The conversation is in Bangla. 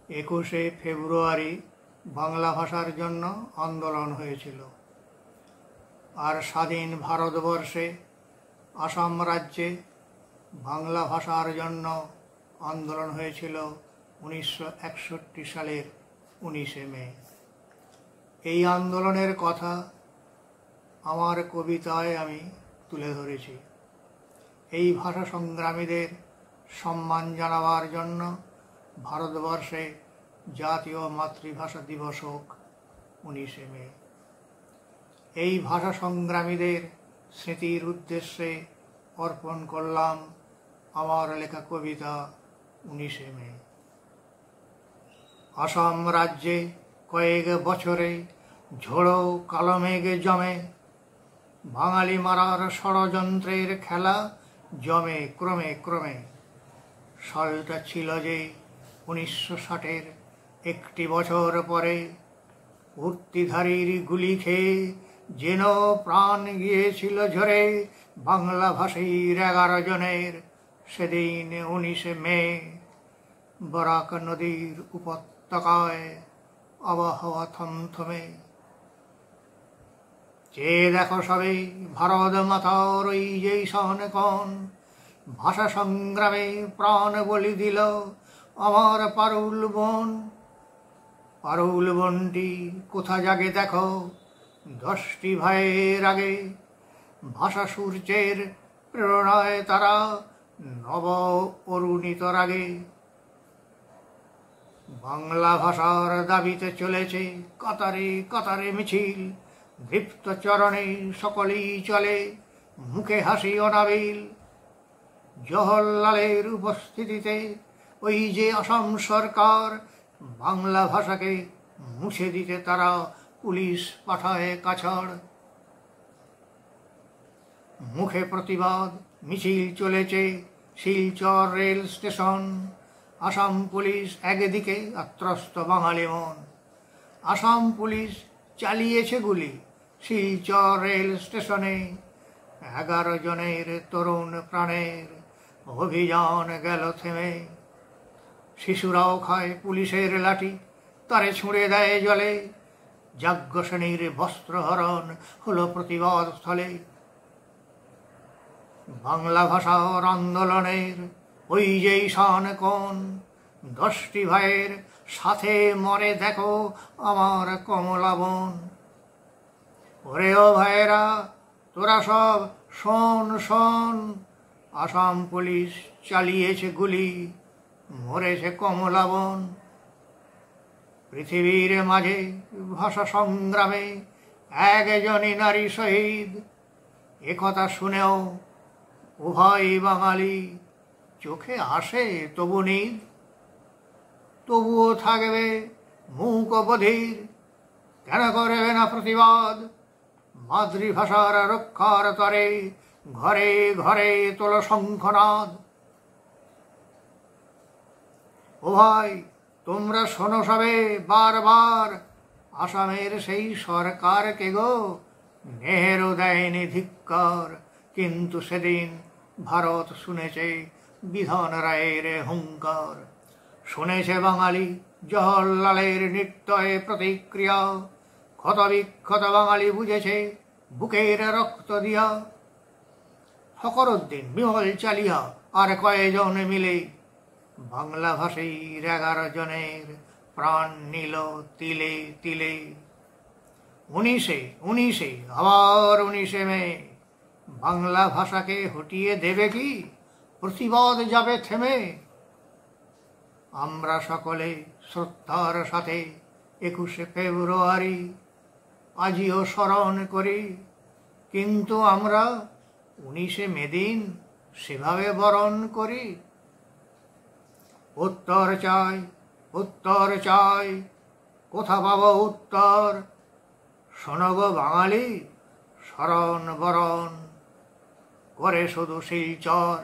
21শে ফেব্রুয়ারি বাংলা ভাষার জন্য আন্দোলন হয়েছিল। আর স্বাধীন ভারতবর্ষে আসাম রাজ্যে বাংলা ভাষার জন্য আন্দোলন হয়েছিল 1961 সালের 19শে মে। এই আন্দোলনের কথা আমার কবিতায় আমি তুলে ধরেছি। এই ভাষা সংগ্রামীদের সম্মান জানাবার জন্য ভারতবর্ষে জাতীয় মাতৃভাষা দিবস হোক 19শে মে। এই ভাষা সংগ্রামীদের স্মৃতির উদ্দেশ্যে অর্পণ করলাম আমার লেখা কবিতা 19শে মে। আসাম রাজ্যে কয়েক বছরে ঝোড়ো কালো মেঘ জমে, বাঙালি মারার ষড়যন্ত্রের খেলা জমে ক্রমে ক্রমে। সালটা ছিল যে 1960-এর, একটি বছর পরে উর্তিধারীর গুলি খেয়ে যেন প্রাণ গিয়েছিল ঝরে বাংলা ভাষীর 11 জনের। সেদিন 19শে মে বরাক নদীর উপত্যকায় আবহাওয়া থমথমে। চেয়ে দেখো সবে ভারত মাতার ওই যে সনকন, ভাষা সংগ্রামে প্রাণ বলি দিল আমার পারুল বোন। পারুল বোনটি কোথা জাগে দেখো 10টি ভাইয়ের আগে, ভাষা সূর্যের প্রেরণায় তারা নব অরুণিত রাগে। বাংলা ভাষার দাবিতে চলেছে কাতারে কাতারে মিছিল, দীপ্ত চরণে সকলেই চলে মুখে হাসি অনাবিল। জওহরলালের উপস্থিতিতে ওই যে আসাম সরকার, বাংলা ভাষাকে মুছে দিতে তারা পুলিশ পাঠায় কাছাড়। মুখে প্রতিবাদ মিছিল চলেছে Silchar rail station, Assam police একদিকে আত্রস্ত বাঙালি মন। আসাম পুলিশ চালিয়েছে গুলি শিলচর রেল স্টেশনে, 11 জনের তরুণ প্রাণের অভিযান গেল থেমে। শিশুরাও খায় পুলিশের লাঠি, তারে ছুঁড়ে দেয় জলে, যাজ্ঞ শ্রেণীর বস্ত্রহরণ হলো প্রতিবাদ স্থলে। বাংলা ভাষার আন্দোলনের ওই যেই সনকন, 10টি ভাইয়ের সাথে মরে দেখো আমার কমলা বোন। ওরে ও ভাইয়েরা তোরা সব শোন শোন, আসাম পুলিশ চালিয়েছে গুলি, মরেছে কমলা বোন। পৃথিবীর মাঝে ভাষা সংগ্রামে 1 জনই নারী শহীদ, একথা শুনেও উভয় বাঙালি চোখে আসে তবু নিদ। তবুও থাকবে মুক বধির, কেন করবে না প্রতিবাদ? মাতৃভাষার রক্ষার তরে ঘরে ঘরে তোল শঙ্খনাদ। ও ভাই তোমরা শোনো সবে বারবার, আসামের সেই সরকারকে গো নেহেরু দেয়নি ধিক্কার। কিন্তু সেদিন ভারত শুনেছে বিধান রায়ের হুঙ্কার, শুনেছে বাঙালি জওহরলালের নির্দয় প্রতিক্রিয়া। ক্ষত বিক্ষত বাঙালি বুঝেছে বুকের রক্ত দিয়া। ফখরুদ্দিন, বিমল চালিয়া আর কয়েকজন মিলে বাংলা ভাষীর 11 জনের প্রাণ নিল তিলে তিলে। 19শে আবার 19শে মে, বাংলা ভাষাকে হটিয়ে দেবে কি? প্রতিবাদ যাবে থেমে? আমরা সকলে শ্রদ্ধার সাথে 21শে ফেব্রুয়ারি আজিও স্মরণ করি, কিন্তু আমরা 19শে মে দিন সেভাবে বরণ করি। উত্তর চাই, উত্তর চাই, কোথা পাবো উত্তর? শোনব বাঙালি স্মরণ বরণ করে শুধু শিলচর